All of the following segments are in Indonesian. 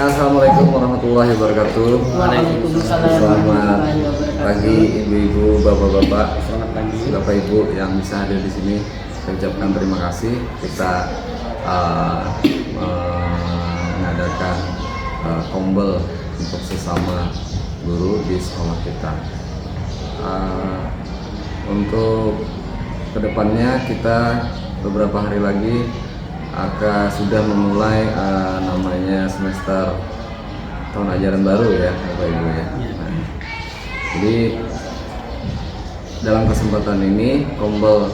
Assalamualaikum warahmatullahi wabarakatuh. Waalaikumsalam. Selamat pagi ibu-ibu, bapak-bapak, Selamat pagi. bapak ibu yang bisa hadir di sini. Saya ucapkan terima kasih. Kita mengadakan kombel untuk sesama guru di sekolah kita. Untuk kedepannya kita beberapa hari lagi sudah memulai namanya semester tahun ajaran baru ya Bapak Ibu ya. Nah, jadi dalam kesempatan ini kombel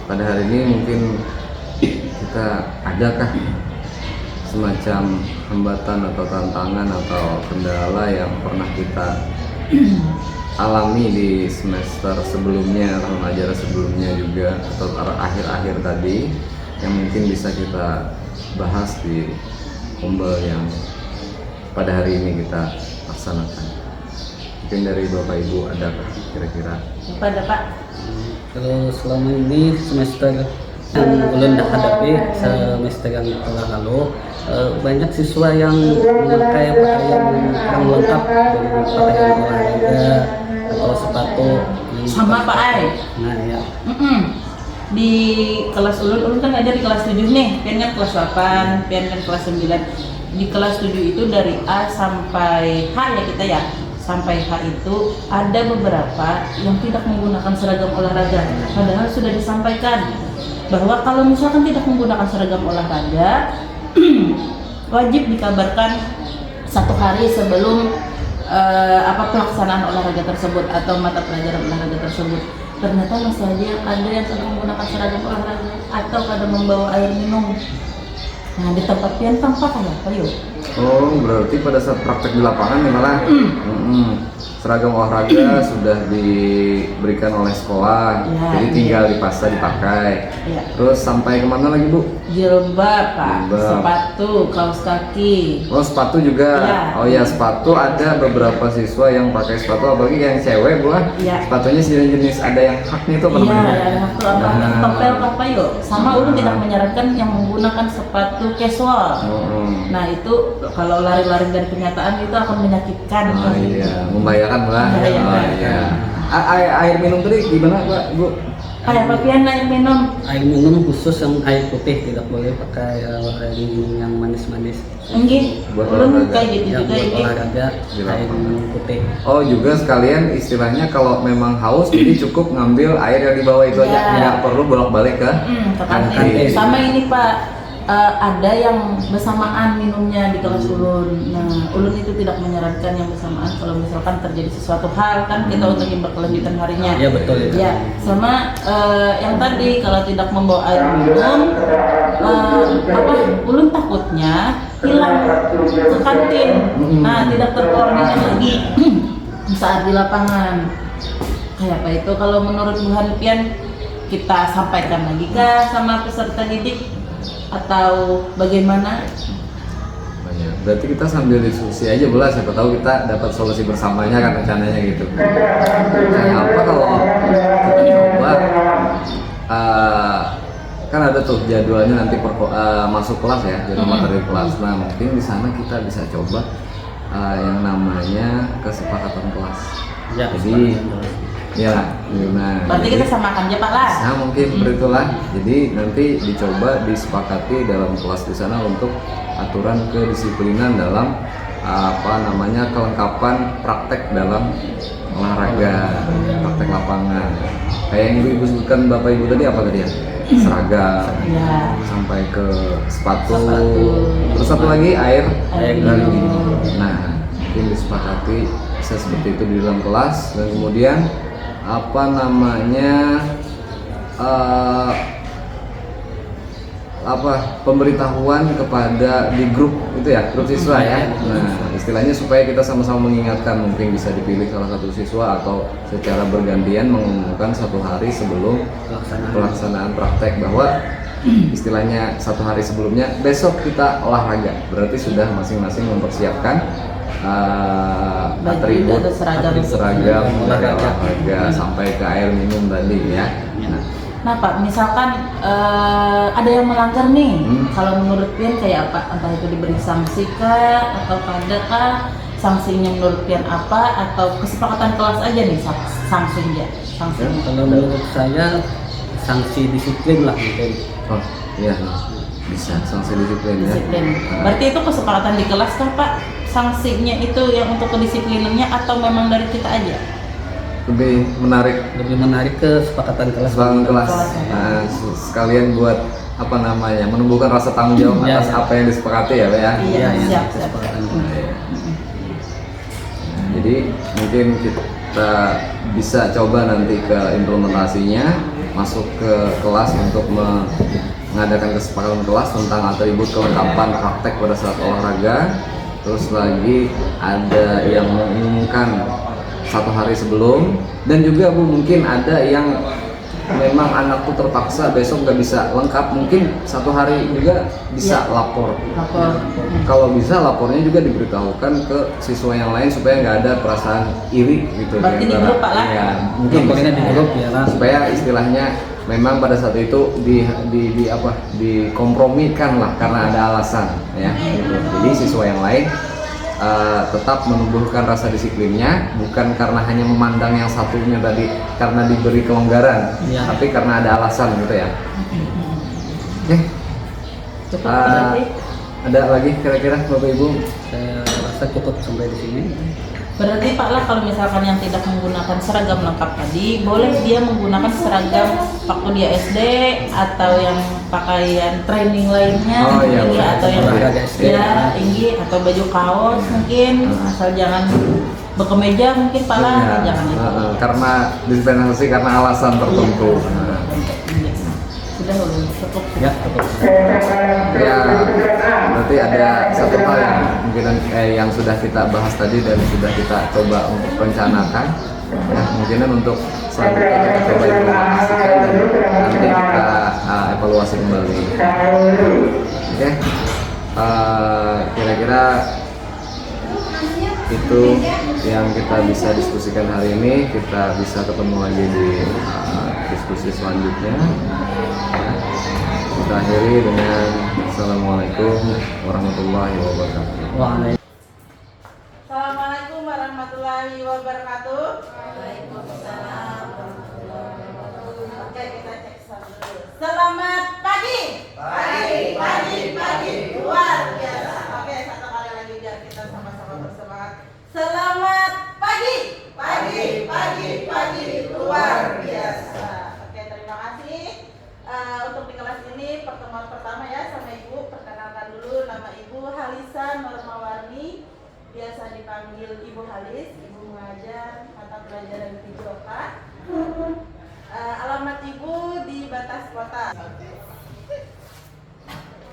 pada hari ini mungkin kita adakah semacam hambatan atau tantangan atau kendala yang pernah kita alami di semester sebelumnya, tahun ajaran sebelumnya juga, atau akhir-akhir tadi yang mungkin bisa kita bahas di kombel yang pada hari ini kita laksanakan. Mungkin dari Bapak Ibu ada kira-kira? Ada Pak. Kalau selama ini semester yang belum hadapi semester yang telah lalu, banyak siswa yang memakai pakaian yang lengkap, pakaian olahraga atau sepatu Sama Pak Ai. Nah ya. Di kelas ulun kan ngajar di kelas 7 nih, Pian kan kelas 8, Pian kan kelas 9. Di kelas 7 itu dari A sampai H ya kita ya. Sampai H itu ada beberapa yang tidak menggunakan seragam olahraga. Padahal sudah disampaikan bahwa kalau misalkan tidak menggunakan seragam olahraga wajib dikabarkan 1 hari sebelum pelaksanaan olahraga tersebut atau mata pelajaran olahraga tersebut. Ternyata masih ada yang tidak menggunakan seragam olahraga atau kadang membawa air minum. Nah, di tempat Pian tampak kayak apa yuk? Oh, berarti pada saat praktek di lapangan nih malah seragam olahraga sudah diberikan oleh sekolah, Ya, jadi tinggal dipaksa dipakai. Ya. Terus sampai kemana lagi Bu? Jilbab, Pak, Jilbab. sepatu, kaos kaki. Oh, sepatu juga. Ya. Oh ya, sepatu ada beberapa siswa yang pakai sepatu, apalagi yang cewek Bu. Ya. Sepatunya jenis ada yang haknya itu apa Iya, namanya? ada waktu apa? Nah. Topel apa yuk? Sama ulun tidak menyarankan yang menggunakan sepatu casual. Nah, itu kalau lari-lari dari kenyataan itu akan menyakitkan. Oh iya, membahayakan lah. Membahayakan. Oh iya. Air minum tadi gimana Pak, Bu? Kayak Pak Pian air minum. Air minum khusus yang air putih, tidak boleh pakai air minum yang manis-manis. Enggih, Buat ulun olahraga. kayak gitu Yang juga buat ini. olahraga Di air lapangan. minum putih. Oh juga sekalian istilahnya kalau memang haus jadi cukup ngambil air yang di bawah itu aja, Ya. nggak perlu bolak-balik ke Ke kantin. kantin. Sama ini Pak, ada yang bersamaan minumnya di kelas ulun. Nah, ulun itu tidak menyarankan yang bersamaan kalau misalkan terjadi sesuatu hal kan kita untuk yang berkelanjutan harinya. Ya betul itu. Ya, sama yang tadi kalau tidak membawa air minum, ulun takutnya hilang ke kantin. Nah, tidak terkoordinir lagi saat di lapangan. Kayak apa itu? Kalau menurut Bu Hanpian kita sampaikan lagi kah sama peserta didik atau bagaimana? Banyak. Berarti kita sambil diskusi aja bola, siapa tahu kita dapat solusi bersamanya kan rencananya gitu. Kayak apa kalau kita coba kan ada tuh jadwalnya nanti masuk kelas ya, jadwal materi kelas. Nah mungkin di sana kita bisa coba yang namanya kesepakatan kelas. Ya, Jadi ya, nah. Berarti kita samakan aja Pak lah. Nah mungkin beritulah. Jadi nanti dicoba disepakati dalam kelas di sana untuk aturan kedisiplinan dalam kelengkapan praktek dalam olahraga, praktek lapangan. Kayak yang ibu sebutkan Bapak Ibu tadi apa tadi ya? Seragam, Ya. sampai ke sepatu. Sepatu. Terus satu lagi air Air dan minum. nah mungkin disepakati bisa seperti itu di dalam kelas dan kemudian pemberitahuan kepada di grup itu ya, grup siswa ya. Nah, istilahnya supaya kita sama-sama mengingatkan, mungkin bisa dipilih salah satu siswa atau secara bergantian mengumumkan 1 hari sebelum pelaksanaan praktek bahwa istilahnya 1 hari sebelumnya besok kita olahraga. Berarti sudah masing-masing mempersiapkan atribut seragam olahraga sampai ke air minum tadi ya. Nah, Nah Pak, misalkan ada yang melanggar nih, kalau menurut Pian kayak apa? Entah itu diberi sanksi kah, atau pada kah? Sanksinya menurut Pian apa? Atau kesepakatan kelas aja nih sanksinya? Kalau menurut saya sanksi disiplin lah mungkin. Oh iya, bisa sanksi disiplin ya. Disiplin. Berarti itu kesepakatan di kelas kah Pak? Sanksinya itu yang untuk kedisiplinannya atau memang dari kita aja? Lebih menarik ke kesepakatan kelas. kelas. Nah, sekalian buat apa namanya, menumbuhkan rasa tanggung jawab Ya, atas ya. apa yang disepakati ya Pak ya. Iya, siap. Kesepakatan. Jadi mungkin kita bisa coba nanti ke implementasinya, masuk ke kelas untuk mengadakan kesepakatan kelas tentang atribut kelengkapan praktek pada saat olahraga. Terus lagi ada yang mengumumkan 1 hari sebelum, dan juga Bu mungkin ada yang memang anakku terpaksa besok nggak bisa lengkap, mungkin 1 hari juga bisa lapor. Kalau bisa lapornya juga diberitahukan ke siswa yang lain supaya nggak ada perasaan iri gitu. Berarti di grup Pak lah. Ya, mungkin Pokoknya di grup ya lah. supaya istilahnya memang pada saat itu dikompromikan lah karena ada alasan ya gitu. Jadi siswa yang lain tetap menumbuhkan rasa disiplinnya, bukan karena hanya memandang yang satunya tadi karena diberi kelonggaran, Ya. tapi karena ada alasan gitu ya. Oke. Cukup berarti. Ada lagi kira-kira Bapak Ibu? Saya rasa cukup sampai di sini. Berarti Pak lah, kalau misalkan yang tidak menggunakan seragam lengkap tadi, boleh dia menggunakan seragam waktu dia SD atau yang pakaian training lainnya, Oh, iya, tinggi, boleh. atau yang Olahraga SD. ya tinggi atau baju kaos mungkin, asal jangan berkemeja mungkin Pak lah, Iya, jangan itu. karena dispensasi karena alasan tertentu. Nah. Sudah belum cukup. Ya, cukup. Ya, berarti ada satu hal yang mungkin yang sudah kita bahas tadi dan sudah kita coba untuk rencanakan. Ya, mungkin untuk selanjutnya kita coba implementasikan dan nanti kita evaluasi kembali. Oke, kira-kira itu yang kita bisa diskusikan hari ini. Kita bisa ketemu lagi di diskusi selanjutnya. Kita akhiri dengan Assalamualaikum warahmatullahi wabarakatuh. Waalaikumsalam. Assalamualaikum warahmatullahi wabarakatuh. Waalaikumsalam warahmatullahi wabarakatuh. Oke, kita cek sound dulu. Selamat pagi. Pagi. Luar biasa. Oke, satu kali lagi biar kita sama-sama bersemangat. Selamat pagi. Pagi. Luar biasa. Oke, terima kasih. Untuk di kelas ini pertemuan pertama ya sama Ibu. Perkenalkan dulu, nama Ibu Halisa Normawarni, biasa dipanggil Ibu Halis. Ibu mengajar mata pelajaran Fijroka. Alamat Ibu di Batas Kota.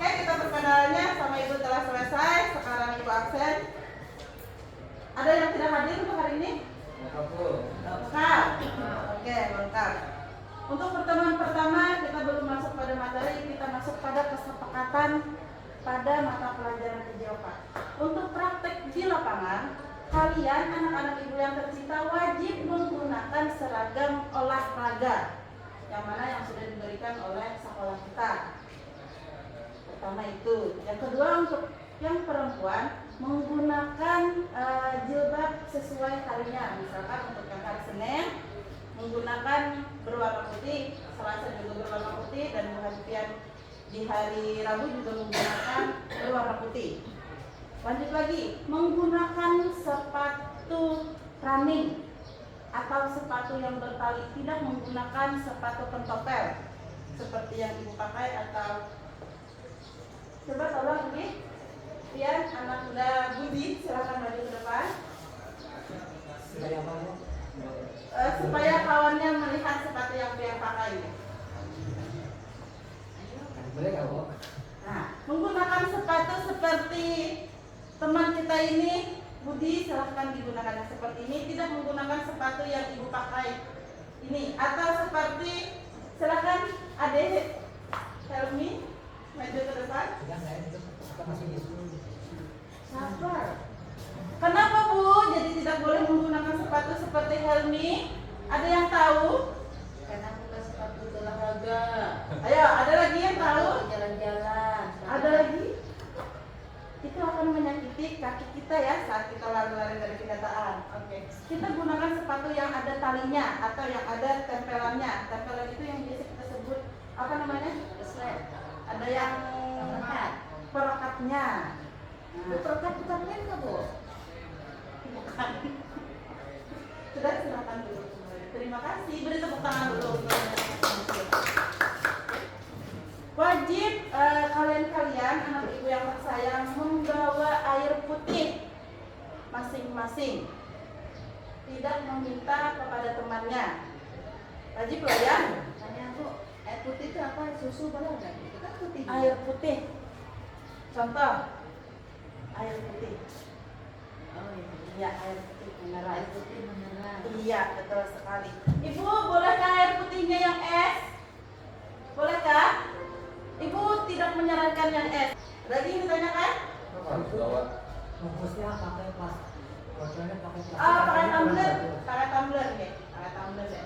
Oke, kita perkenalannya sama Ibu telah selesai. Sekarang Ibu absen. Ada yang tidak hadir untuk hari ini? Lengkap. Oke, lengkap. Untuk pertemuan pertama kita belum masuk pada materi, kita masuk pada kesepakatan pada mata pelajaran Fijroka. Untuk praktek di lapangan, kalian anak-anak Ibu yang tercinta wajib menggunakan seragam olahraga yang mana yang sudah diberikan oleh sekolah kita. Pertama itu. Yang kedua, untuk yang perempuan menggunakan jilbab sesuai harinya. Misalkan untuk yang hari Senin menggunakan berwarna putih, Selasa juga berwarna putih, dan kemudian di hari Rabu juga menggunakan berwarna putih. Lanjut lagi, menggunakan sepatu running atau sepatu yang bertali, tidak menggunakan sepatu pentopel seperti yang Ibu pakai atau coba tolong ini Pian, anak muda Budi, silakan maju ke depan. Supaya kawannya melihat sepatu yang Pian pakai. Nah, menggunakan sepatu seperti teman kita ini, Budi, silahkan digunakan yang seperti ini. Tidak menggunakan sepatu yang Ibu pakai ini, atau seperti silahkan Ade Helmi maju ke depan. Sabar. Kenapa Bu? Jadi tidak boleh menggunakan sepatu seperti Helmi? Ada yang tahu? Karena bukan sepatu olahraga. menyakiti kaki kita ya saat kita lari-lari dari kenyataan. Oke. Kita gunakan sepatu yang ada talinya atau yang ada tempelannya. Tempelan itu yang biasa kita sebut apa namanya? Ada yang perokatnya. Perokat bukan men nggak, Bu? Bukan. Sudah silakan dulu. Terima kasih. Beri tepuk tangan dulu. Wajib kalian-kalian anak ibu yang tersayang membawa air putih masing-masing. Tidak meminta kepada temannya. Wajib loh ya. Tanya Bu, air putih itu apa? Susu boleh nggak? Itu kan putih. Air putih. Contoh. Air putih. Oh iya. Iya, air putih mineral. Air putih mineral. Iya, betul sekali. Ibu, bolehkah air putihnya yang es? Bolehkah? Ibu tidak menyarankan yang es. Lagi yang ditanyakan? Harus bawa. Bungkusnya pakai plastik, botolnya pakai plastik. Pakai tumbler, pakai tumbler nih, pakai tumbler ya.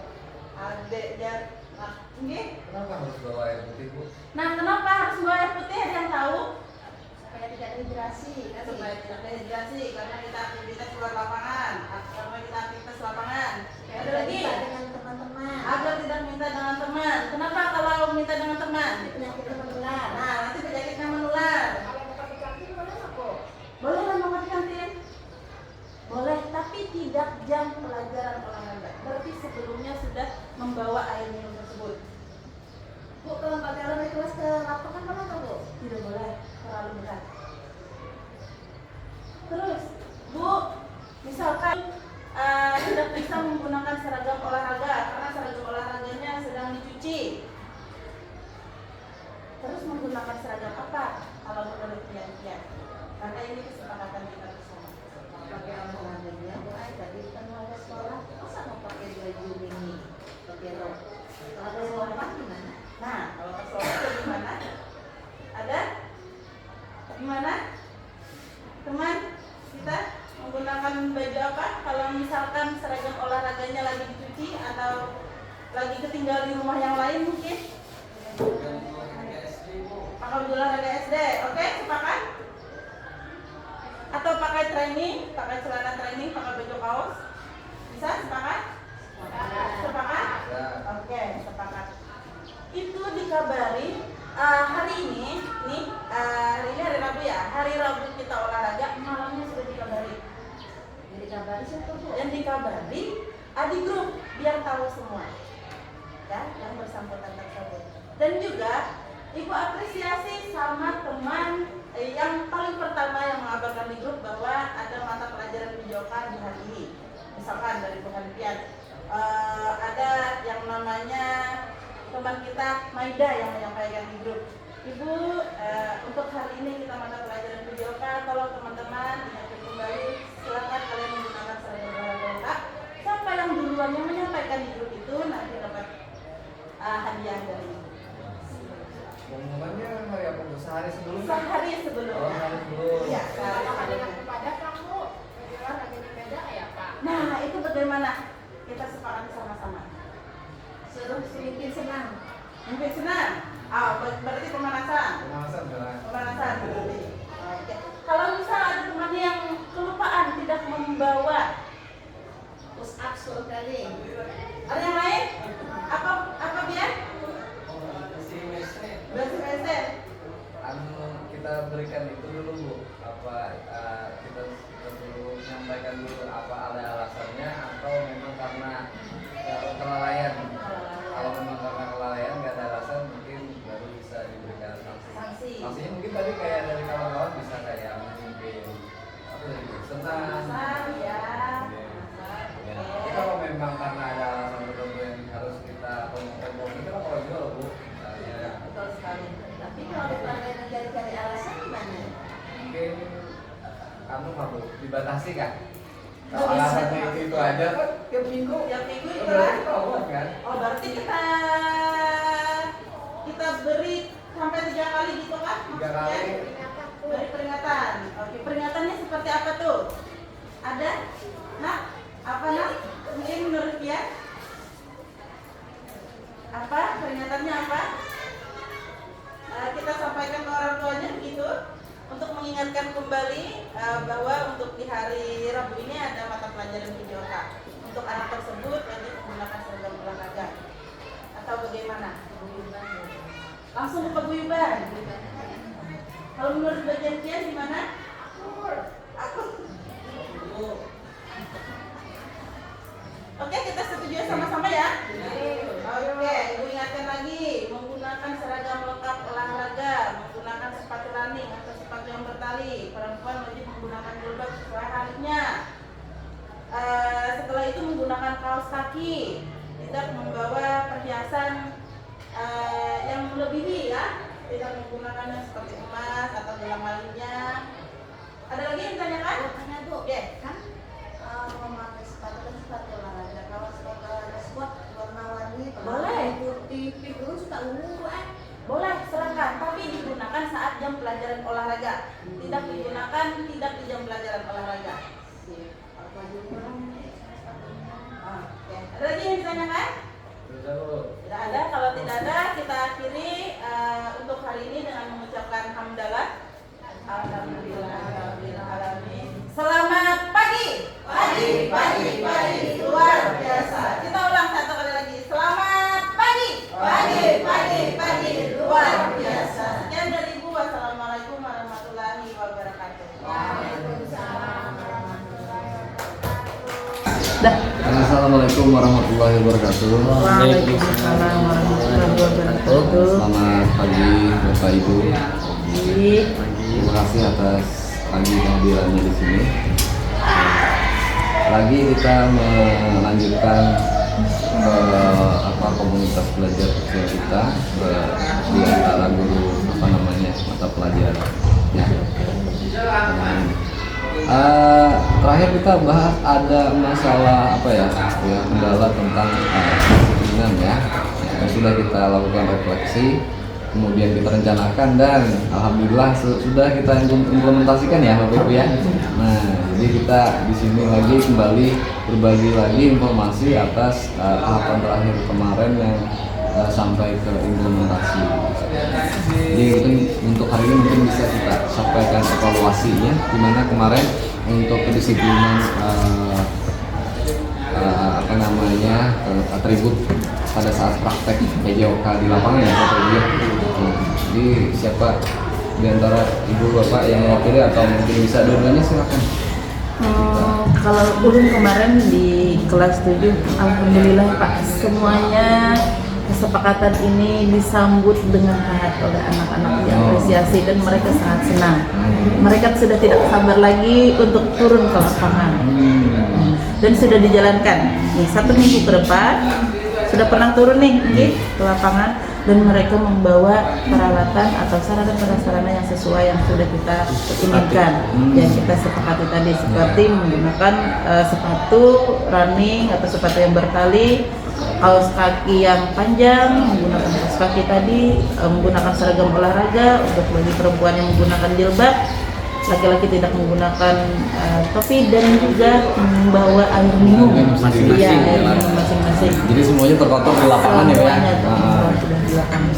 Ada dan, nah, ini. Kenapa harus bawa air putih, Bu? Nah, kenapa harus bawa air putih? Ada yang tahu? Supaya tidak dehidrasi. Supaya tidak dehidrasi, karena kita aktivitas luar lapangan, karena kita aktivitas lapangan. Ada lagi? Dengan teman-teman. Agar tidak minta dengan teman. Kenapa kalau minta dengan teman? Penyakit menular. Nah, nanti penyakitnya menular. Kalau buka di kantin boleh nggak, Bu? Boleh lah mama di kantin? Boleh, tapi tidak jam pelajaran olahraga. Berarti sebelumnya sudah membawa air minum tersebut. Bu, kalau nggak jalan dari kelas ke lapangan boleh nggak, Bu? Tidak boleh, terlalu berat. Terus, Bu, misalkan tidak bisa menggunakan seragam olahraga karena seragam olahraganya sedang dicuci. Terus menggunakan seragam apa? Kalau menurut dia? Karena ini kesepakatan kita bersama. Pakai olahraganya, Bu. Tadi kan mau ke sekolah, masa mau pakai baju mini, pakai rok? Kalau ke sekolah gimana? Nah, kalau ke sekolah gimana? Ada? Gimana? Teman, kita menggunakan baju apa? Kalau misalkan seragam olahraganya lagi dicuci atau lagi ketinggal di rumah yang lain mungkin? Pakai baju olahraga SD, oke? Sepakat? Atau pakai training, pakai celana training, pakai baju kaos? Bisa? Sepakat? Sepakat? Ya. Oke, sepakat. Itu dikabari hari ini hari Rabu ya. Hari Rabu kita olahraga, malamnya sudah dikabari. Jadi kabari siapa, Bu? Yang dikabari di grup biar tahu semua. Ya, yang bersangkutan tersebut. Dan juga Ibu apresiasi sama teman yang paling pertama yang mengabarkan di grup bahwa ada mata pelajaran videokan di hari ini. Misalkan dari Bu Hanfian, ada yang namanya teman kita Maida yang menyampaikan di grup. Ibu, untuk hari ini kita mata pelajaran videokan. Tolong teman-teman diingatkan kembali, silakan kalian menggunakan seragam olahraga lengkap. Siapa yang duluan yang menyampaikan di grup itu nanti dapat hadiah dari ibu. Pengumumannya hari apa, Bu? Sehari sebelumnya? Sehari sebelumnya. Oh, sehari sebelum. Iya, sehari Kalau ada sebelumnya. yang kepada kamu, regular lagi beda ya, Pak? Nah, itu bagaimana? Kita sepakati sama-sama. Suruh bikin senang. Mungkin senang. Berarti pemanasan. Pemanasan jalan. Pemanasan berarti. Oke. Kalau misal ada teman yang kelupaan tidak membawa, Push up 10 kali. ada yang lain? Apa biar? Bersih WC. Kita berikan itu dulu, Bu. Kita dulu menyampaikan dulu apa ada alasannya atau memang karena kelalaian. Kalau memang karena kelalaian nggak ada alasan, mungkin baru bisa diberikan sanksi. Sanksi. Sanksinya mungkin tadi kayak dari kawan-kawan bisa kayak memimpin senang. Pemanasan ya. Ya. Oke. Tapi kalau memang karena ada alasan tertentu yang harus kita promo itu kan kalau juga loh, Bu. Misalnya Betul sekali. Tapi kalau dipelajari cari-cari alasan gimana? mungkin kamu mampu dibatasi kan? Nggak Kalau bisa. alasannya itu aja kan tiap minggu. Tiap minggu itu Berarti kan? tahu kan? Oh, berarti kita beri sampai 3 kali gitu kan? 3 kali. Peringatan, Bu. Beri peringatan. Oke, peringatannya seperti apa tuh? Ada? Nah, apa nak? Mungkin menurut dia? Apa? Peringatannya apa? Kita sampaikan ke orang tuanya begitu untuk mengingat mengingatkan kembali bahwa untuk di hari Rabu ini ada mata pelajaran PJOK. Untuk anak tersebut wajib menggunakan seragam olahraga atau bagaimana? Langsung ke paguyuban. Kalau menurut bagian Pian gimana? Aku. Oke, kita setuju sama-sama ya? Oke, Ibu ingatkan lagi, menggunakan seragam lengkap olahraga, menggunakan sepatu running atau sepatu yang bertali. Perempuan wajib menggunakan jilbab sesuai harinya. Setelah itu menggunakan kaos kaki, tidak membawa perhiasan yang melebihi ya, tidak menggunakannya seperti emas atau gelang lainnya. Ada lagi yang ditanyakan? Tanya Bu, kan memakai sepatu olahraga, kalau sepatu olahraga squat warna-warni, Boleh. putih, pink, dulu suka ungu Boleh, silakan, tapi digunakan saat jam pelajaran olahraga. Tidak digunakan tidak di jam pelajaran olahraga. Oke. Ada lagi yang ditanyakan? Tidak ada. Kalau tidak ada, kita akhiri untuk hari ini dengan mengucapkan hamdalah. Alhamdulillahirobbilalamin. Selamat pagi. Pagi, luar biasa. Kita ulang satu kali lagi. Selamat pagi. Pagi, luar biasa. Sekian dari Ibu. Wassalamualaikum warahmatullahi wabarakatuh. Waalaikumsalam warahmatullahi wabarakatuh. Assalamualaikum warahmatullahi wabarakatuh. Waalaikumsalam warahmatullahi wabarakatuh. Selamat pagi Bapak Ibu. Terima kasih atas pagi kehadirannya di sini. Lagi kita melanjutkan komunitas belajar kecil kita di antara guru mata pelajaran. Ya. Terakhir kita bahas ada masalah kendala tentang kedisiplinan ya. Yang sudah kita lakukan refleksi, kemudian kita rencanakan dan alhamdulillah sudah kita implementasikan ya Bapak Ibu ya. Nah, jadi kita di sini lagi kembali berbagi lagi informasi atas tahapan terakhir kemarin yang sampai ke implementasi. Jadi untuk hari ini mungkin bisa kita sampaikan evaluasinya, di mana kemarin untuk kedisiplinan atribut pada saat praktek PJOK di lapangan ya Bapak Ibu. Jadi siapa di antara Ibu Bapak yang mewakili atau mungkin bisa dua-duanya silakan. Kalau ulun kemarin di kelas 7, alhamdulillah Pak, semuanya kesepakatan ini disambut dengan hangat oleh anak-anak, diapresiasi dan mereka sangat senang. Mereka sudah tidak sabar lagi untuk turun ke lapangan dan sudah dijalankan. Nih, 1 minggu ke depan sudah pernah turun nih ke lapangan dan mereka membawa peralatan atau sarana-prasarana yang sesuai yang sudah kita inginkan, yang kita sepakati tadi, seperti menggunakan sepatu running atau sepatu yang bertali, kaos kaki yang panjang, menggunakan kaos kaki tadi, menggunakan seragam olahraga. Untuk bagi perempuan yang menggunakan jilbab, laki-laki tidak menggunakan topi, dan juga membawa air minum masing-masing. Jadi semuanya terkontrol di lapangan ya Pak ya? Sudah di lapangan.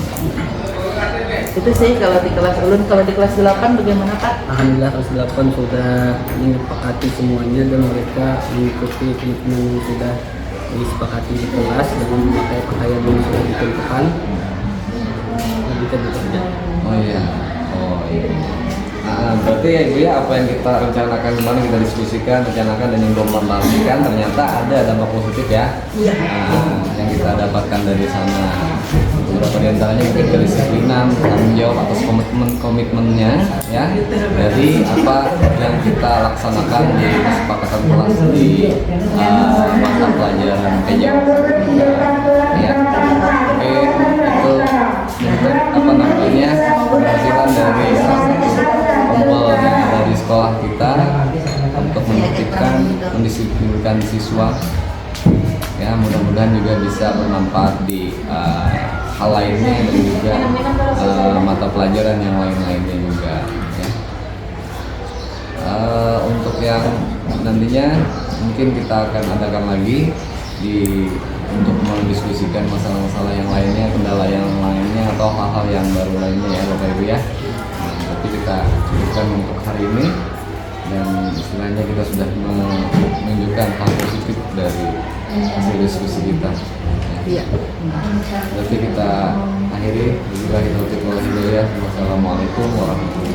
Itu sih kalau di kelas ulun. Kalau di kelas 8 bagaimana Pak? Alhamdulillah kelas 8 sudah menyepakati semuanya dan mereka mengikuti komitmen yang sudah disepakati di kelas dengan memakai pakaian yang sudah ditentukan. Lebih ke bekerja. Oh iya. Berarti ya Ibu ya, apa yang kita rencanakan kemarin, kita diskusikan, rencanakan dan implementasikan, ternyata ada dampak positif ya. Yang kita dapatkan dari sana. Beberapa di antaranya mungkin kedisiplinan, tanggung jawab atas komitmennya ya, dari apa yang kita laksanakan di kesepakatan kelas di mata pelajaran PJOK. Ya. Oke, itu keberhasilan dari kumpul dari sekolah kita untuk mendisiplinkan siswa. Ya, mudah-mudahan juga bisa bermanfaat di hal lainnya dan juga mata pelajaran yang lain-lainnya juga ya. Untuk yang nantinya mungkin kita akan adakan lagi untuk mendiskusikan masalah-masalah yang lainnya, kendala yang lainnya atau hal-hal yang baru lainnya ya Bapak Ibu ya. Tapi kita sampaikan untuk hari ini, dan istilahnya kita sudah menunjukkan hal positif dari hasil diskusi kita. Iya. Berarti kita akhiri. Wassalamualaikum warahmatullahi wabarakatuh.